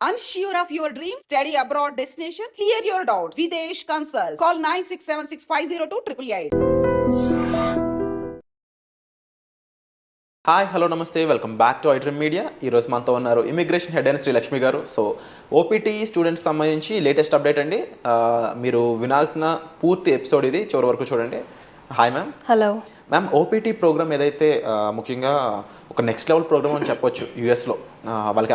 Unsure of your dream? Study abroad destination? Clear your doubts. Videsh Consult. Call 9676502888. Hi hello నమస్తే welcome back to iDream Media. ఈరోజు మనతో ఉన్నారు immigration head అయిన శ్రీ లక్ష్మి గారు. So OPT students సంబంధించి latest update అండి. మీరు వినాల్సిన పూర్తి ఎపిసోడ్ ఇది, చివరి వరకు చూడండి. Hi ma'am. Hello ma'am. OPT program ఏదైతే ముఖ్యంగా ఒక నెక్స్ట్ లెవెల్ ప్రోగ్రామ్ అని చెప్పొచ్చు యూఎస్లో, వాళ్ళకి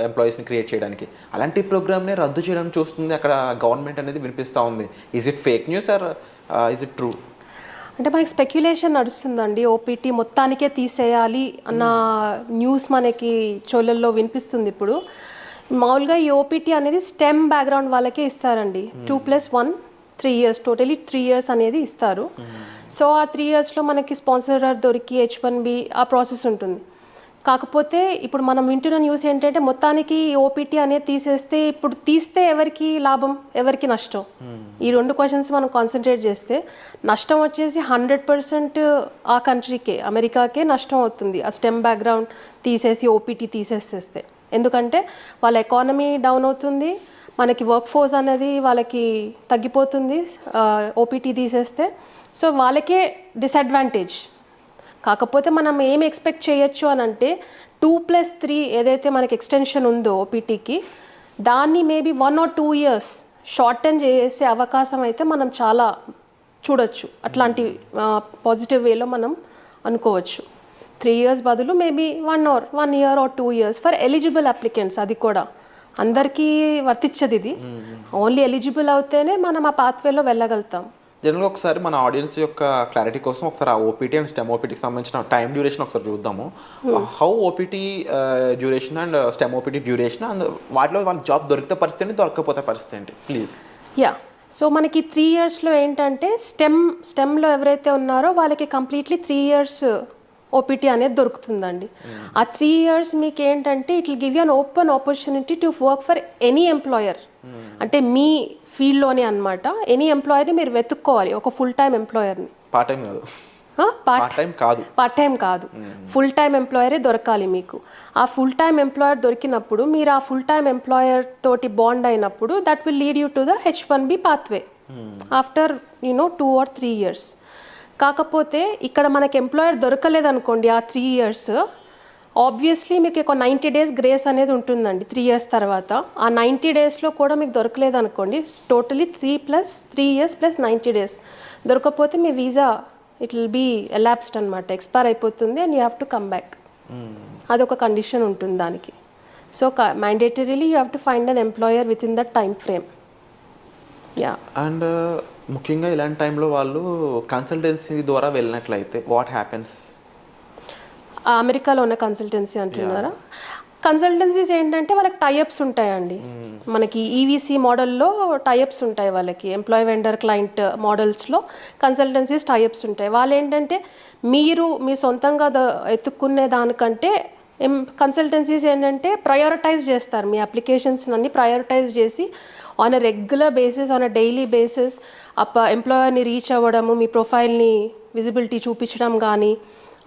ఎంప్లాయీస్ని క్రియేట్ చేయడానికి, అలాంటి ప్రోగ్రామ్ని రద్దు చేయడం చూస్తుంది అక్కడ గవర్నమెంట్ అనేది వినిపిస్తూ ఉంది. Is it fake news or is it true? అంటే మనకి స్పెక్యులేషన్ నడుస్తుందండి. ఓపీటీ మొత్తానికే తీసేయాలి అన్న న్యూస్ మనకి చోళ్ళల్లో వినిపిస్తుంది ఇప్పుడు. మామూలుగా ఈ ఓపీటీ అనేది స్టెమ్ బ్యాక్గ్రౌండ్ వాళ్ళకే ఇస్తారండి. 2+1 3 years, టోటలీ 3 years అనేది ఇస్తారు. సో ఆ 3 yearsలో మనకి స్పాన్సరర్ దొరికి H1B ఆ ప్రాసెస్ ఉంటుంది. కాకపోతే ఇప్పుడు మనం వింటున్న న్యూస్ ఏంటంటే మొత్తానికి ఓపీటీ అనేది తీసేస్తే, ఇప్పుడు తీస్తే ఎవరికి లాభం, ఎవరికి నష్టం? ఈ రెండు క్వశ్చన్స్ మనం కాన్సన్ట్రేట్ చేస్తే నష్టం వచ్చేసి 100% ఆ కంట్రీకే, అమెరికాకే నష్టం అవుతుంది ఆ స్టెమ్ బ్యాక్గ్రౌండ్ తీసేసి ఓపీటీ తీసేస్తే. ఎందుకంటే వాళ్ళ ఎకానమీ డౌన్ అవుతుంది, మనకి వర్క్ ఫోర్స్ అనేది వాళ్ళకి తగ్గిపోతుంది ఓపీటీ తీసేస్తే. సో వాళ్ళకే డిసడ్వాంటేజ్. కాకపోతే మనం ఏం ఎక్స్పెక్ట్ చేయొచ్చు అని అంటే 2+3 ఏదైతే మనకి ఎక్స్టెన్షన్ ఉందో ఓపీటీకి, దాన్ని మేబీ 1 or 2 years షార్టన్ చేసే అవకాశం అయితే మనం చాలా చూడొచ్చు. అట్లాంటి పాజిటివ్ వేలో మనం అనుకోవచ్చు. 3 years బదులు maybe 1 year or 2 years for eligible applicants. అది కూడా అందరికీ వర్తించదు, ఇది ఓన్లీ ఎలిజిబుల్ అవుతేనే మనం ఆ పాత్వేలో వెళ్ళగలుగుతాం. జనరల్గా ఒకసారి మన ఆడియన్స్ యొక్క క్లారిటీ కోసం ఒకసారి ఆ ఓపీటీ అండ్ స్టెమ్ ఓపీటీకి సంబంధించిన టైం డ్యూరేషన్ ఒకసారి చూద్దాము. How OPT duration and stem OPT duration, and వాటిలో వాళ్ళ జాబ్ దొరికితే పరిస్థితి ఏంటి, దొరకకపోతే పరిస్థితి ఏంటి, ప్లీజ్? యా, సో మనకి 3 yearsలో ఏంటంటే స్టెమ్లో ఎవరైతే ఉన్నారో వాళ్ళకి కంప్లీట్లీ 3 years ఓపీటీ అనేది దొరుకుతుందండి. ఆ 3 years మీకు ఏంటంటే it will give you an open opportunity to work for any employer. అంటే మీ ఫీల్డ్లోనే అనమాట. ఎనీ ఎంప్లాయర్ని మీరు వెతుక్కోవాలి, ఒక ఫుల్ టైం ఎంప్లాయర్ని. పార్ట్ టైం కాదు, ఫుల్ టైం ఎంప్లాయరే దొరకాలి మీకు. ఆ ఫుల్ టైం ఎంప్లాయర్ దొరికినప్పుడు మీరు ఆ ఫుల్ టైం ఎంప్లాయర్ తోటి బాండ్ అయినప్పుడు that will lead you to the H1B pathway after 2 or 3 years. కాకపోతే ఇక్కడ మనకి ఎంప్లాయర్ దొరకలేదు అనుకోండి ఆ 3 years, ఆబ్వియస్లీ మీకు ఒక 90 days గ్రేస్ అనేది ఉంటుందండి 3 years తర్వాత. ఆ 90 daysలో కూడా మీకు దొరకలేదు అనుకోండి, టోటలీ 3 years + 90 days దొరకపోతే మీ visa it will be elapsed అనమాట, ఎక్స్పైర్ అయిపోతుంది and you have to come back. అదొక కండిషన్ ఉంటుంది దానికి. So mandatorily you have to find an employer within that time frame. Yeah, and ముఖ్యంగా ఇలాంటి టైంలో వాళ్ళు కన్సల్టెన్సీ ద్వారా వెళ్ళినట్లయితే వాట్ హ్యాపెన్స్? అమెరికాలో ఉన్న కన్సల్టెన్సీ అంటున్నారా? కన్సల్టెన్సీస్ ఏంటంటే వాళ్ళకి టైఅప్స్ ఉంటాయండి. మనకి ఈవీసీ మోడల్లో టైఅప్స్ ఉంటాయి వాళ్ళకి. ఎంప్లాయ్ వెండర్ క్లయింట్ మోడల్స్లో కన్సల్టెన్సీస్ టైఅప్స్ ఉంటాయి. వాళ్ళు ఏంటంటే మీరు మీ సొంతంగా ఎత్తుక్కునే దానికంటే కన్సల్టెన్సీస్ ఏంటంటే ప్రయారిటైజ్ చేస్తారు మీ అప్లికేషన్స్ అన్ని ప్రయారిటైజ్ చేసి on a regular basis, on a daily basis ఎంప్లాయర్ని రీచ్ అవ్వడము, మీ ప్రొఫైల్ని విజిబిలిటీ చూపించడం కానీ,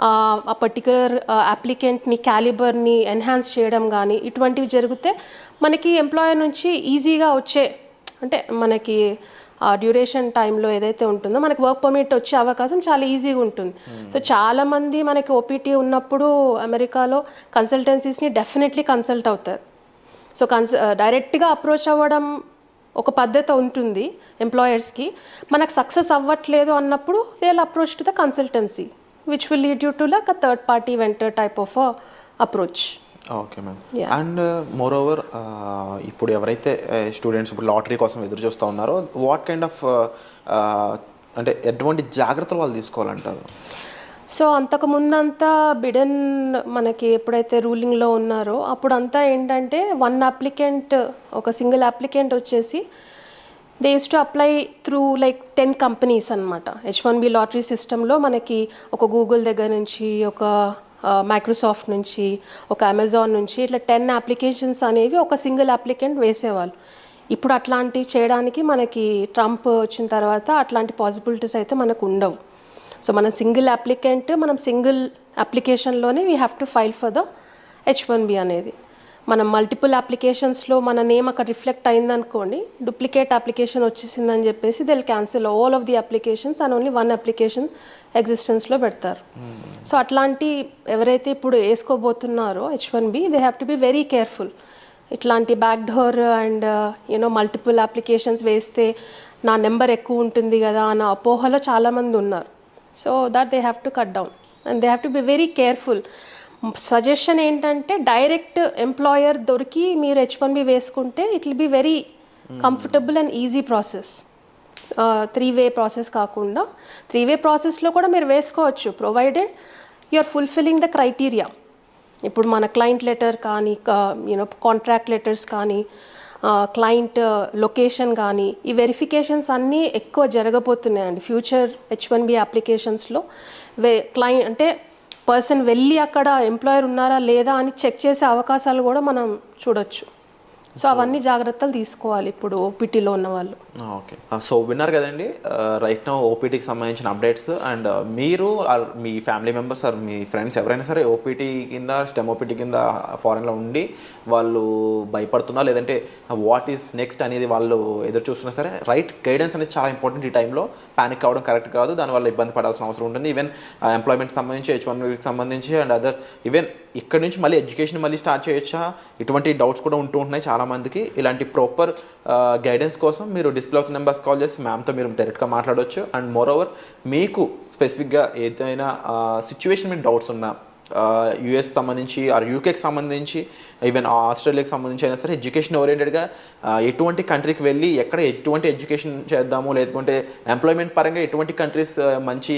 ఆ పర్టికులర్ అప్లికెంట్ని క్యాలిబర్ని ఎన్హాన్స్ చేయడం కానీ ఇటువంటివి జరిగితే మనకి ఎంప్లాయర్ నుంచి ఈజీగా వచ్చే, అంటే మనకి ఆ డ్యూరేషన్ టైంలో ఏదైతే ఉంటుందో మనకి వర్క్ పర్మిట్ వచ్చే అవకాశం చాలా ఈజీగా ఉంటుంది. సో చాలామంది మనకి ఓపీటీ ఉన్నప్పుడు అమెరికాలో కన్సల్టెన్సీస్ని డెఫినెట్లీ కన్సల్ట్ అవుతారు. సో డైరెక్ట్గా అప్రోచ్ అవ్వడం ఒక పద్ధతి ఉంటుంది ఎంప్లాయర్స్కి. మనకు సక్సెస్ అవ్వట్లేదు అన్నప్పుడు they will approach to the consultancy which will lead you to like a third party vendor type of a approach. Okay ma'am. And more over ఇప్పుడు ఎవరైతే స్టూడెంట్స్ ఇప్పుడు లాటరీ కోసం ఎదురు చూస్తూ ఉన్నారో వాట్ కైండ్ ఆఫ్ అంటే ఎటువంటి జాగ్రత్తలు వాళ్ళు తీసుకోవాలంటారు? సో అంతకుముందంతా బిడెన్ మనకి ఎప్పుడైతే రూలింగ్లో ఉన్నారో అప్పుడు అంతా ఏంటంటే ఒక సింగిల్ అప్లికెంట్ వచ్చేసి they use to apply through like 10 companies అనమాట. H1B లాటరీ సిస్టంలో మనకి ఒక గూగుల్ దగ్గర నుంచి, ఒక మైక్రోసాఫ్ట్ నుంచి, ఒక అమెజాన్ నుంచి ఇట్లా 10 applications అనేవి ఒక సింగిల్ అప్లికెంట్ వేసేవాళ్ళు. ఇప్పుడు అట్లాంటివి చేయడానికి మనకి ట్రంప్ వచ్చిన తర్వాత అట్లాంటి పాసిబిలిటీస్ అయితే మనకు ఉండవు. సో మనం సింగిల్ అప్లికెంట్, మనం సింగిల్ అప్లికేషన్లోనే we have to file for the H1B అనేది. మనం మల్టిపుల్ అప్లికేషన్స్లో మన నేమ్ అక్కడ రిఫ్లెక్ట్ అయిందనుకోండి, డూప్లికేట్ అప్లికేషన్ వచ్చేసిందని చెప్పేసి they will cancel all of the applications and only one application ఎగ్జిస్టెన్స్లో పెడతారు. సో అట్లాంటి ఎవరైతే ఇప్పుడు వేసుకోబోతున్నారో H1B, they have to be very careful. ఇట్లాంటి back door and multiple applications వేస్తే నా నెంబర్ ఎక్కువ ఉంటుంది కదా అన్న అపోహలో చాలామంది ఉన్నారు. So that they have to cut down and they have to be very careful. Suggestion ఏంటంటే డైరెక్ట్ ఎంప్లాయర్ దొరికి మీరు H1B వేసుకుంటే it will be very comfortable and easy process. 3-way process కాకుండా 3-way ప్రాసెస్లో కూడా మీరు వేసుకోవచ్చు, provided you are fulfilling the criteria. ఇప్పుడు మన క్లయింట్ లెటర్ కానీ కాంట్రాక్ట్ లెటర్స్ కానీ క్లయింట్ లొకేషన్ కానీ ఈ వెరిఫికేషన్స్ అన్నీ ఎక్కువ జరగబోతున్నాయండి ఫ్యూచర్ H1B అప్లికేషన్స్లో. క్లయింట్ అంటే పర్సన్ వెళ్ళి అక్కడ ఎంప్లాయర్ ఉన్నారా లేదా అని చెక్ చేసే అవకాశాలు కూడా మనం చూడొచ్చు. సో అవన్నీ జాగ్రత్తలు తీసుకోవాలి ఇప్పుడు ఓపీటీలో ఉన్న వాళ్ళు. ఓకే, సో విన్నారు కదండి రైట్ నౌ ఓపీటీకి సంబంధించిన అప్డేట్స్. అండ్ మీరు మీ ఫ్యామిలీ మెంబర్స్ ఆర్ మీ ఫ్రెండ్స్ ఎవరైనా సరే ఓపీటీ కింద స్టెమ్ ఓపీటీ కింద ఫారెన్లో ఉండి వాళ్ళు భయపడుతున్నా లేదంటే వాట్ ఈస్ నెక్స్ట్ అనేది వాళ్ళు ఎదురు చూస్తున్నా సరే రైట్ గైడెన్స్ అనేది చాలా ఇంపార్టెంట్. ఈ టైంలో ప్యానిక్ అవ్వడం కరెక్ట్ కాదు, దానివల్ల ఇబ్బంది పడాల్సిన అవసరం ఉంటుంది. ఈవెన్ ఎంప్లాయ్మెంట్కి సంబంధించి H1Bకి సంబంధించి అండ్ అదర్ ఈవెన్ ఇక్కడ నుంచి మళ్ళీ ఎడ్యుకేషన్ మళ్ళీ స్టార్ట్ చేయొచ్చా, ఇటువంటి డౌట్స్ కూడా ఉంటూ ఉంటున్నాయి చాలామందికి. ఇలాంటి ప్రాపర్ గైడెన్స్ కోసం మీరు డిస్ప్లే అవుతున్న నెంబర్స్ కాల్ చేసి మ్యామ్తో మీరు డైరెక్ట్గా మాట్లాడవచ్చు. అండ్ మోర్ ఓవర్ మీకు స్పెసిఫిక్గా ఏదైనా సిచ్యువేషన్ మీద డౌట్స్ ఉన్నా యూఎస్ సంబంధించి ఆర్ యూకేకి సంబంధించి ఈవెన్ ఆస్ట్రేలియాకి సంబంధించి అయినా సరే ఎడ్యుకేషన్ ఓరియంటెడ్గా ఎటువంటి కంట్రీకి వెళ్ళి ఎక్కడ ఎటువంటి ఎడ్యుకేషన్ చేద్దాము, లేకుంటే ఎంప్లాయ్మెంట్ పరంగా ఎటువంటి కంట్రీస్ మంచి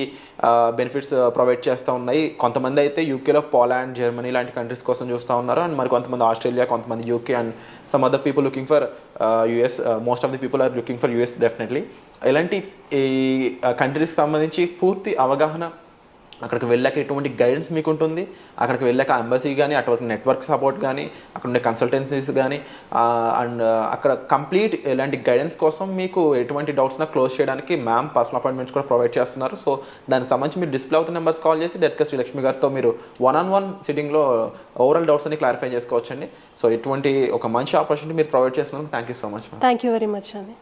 బెనిఫిట్స్ ప్రొవైడ్ చేస్తూ ఉన్నాయి. కొంతమంది అయితే యూకేలో పోలాండ్, జర్మనీ లాంటి కంట్రీస్ కోసం చూస్తూ ఉన్నారు. అండ్ మరి కొంతమంది ఆస్ట్రేలియా, కొంతమంది UK and some other people looking for US. Most of the people are looking for US definitely. ఇలాంటి ఈ కంట్రీస్ సంబంధించి పూర్తి అవగాహన, అక్కడికి వెళ్ళాక ఎటువంటి గైడెన్స్ మీకు ఉంటుంది, అక్కడికి వెళ్ళాక ఎంబసీ కానీ అటువంటి నెట్వర్క్ సపోర్ట్ కానీ అక్కడ ఉండే కన్సల్టెన్సీస్ కానీ అండ్ అక్కడ కంప్లీట్ ఇలాంటి గైడెన్స్ కోసం మీకు ఎటువంటి డౌట్స్ ఉన్నా క్లోజ్ చేయడానికి మ్యామ్ పర్సనల్ అపాయింట్మెంట్స్ కూడా ప్రొవైడ్ చేస్తున్నారు. సో దానికి సంబంధించి మీరు డిస్ప్లే అవుతున్న నెంబర్స్ కాల్ చేసి డైరెక్ట్గా శ్రీలక్ష్మి గారితో మీరు 1-on-1 సిట్టింగ్లో ఓవరాల్ డౌట్స్ అన్ని క్లారిఫై చేసుకోవచ్చండి. సో ఇటువంటి ఒక మంచి ఆపర్చునిటీ మీరు ప్రొవైడ్ చేస్తున్నందుకు thank you so much. Thank you very much అండి.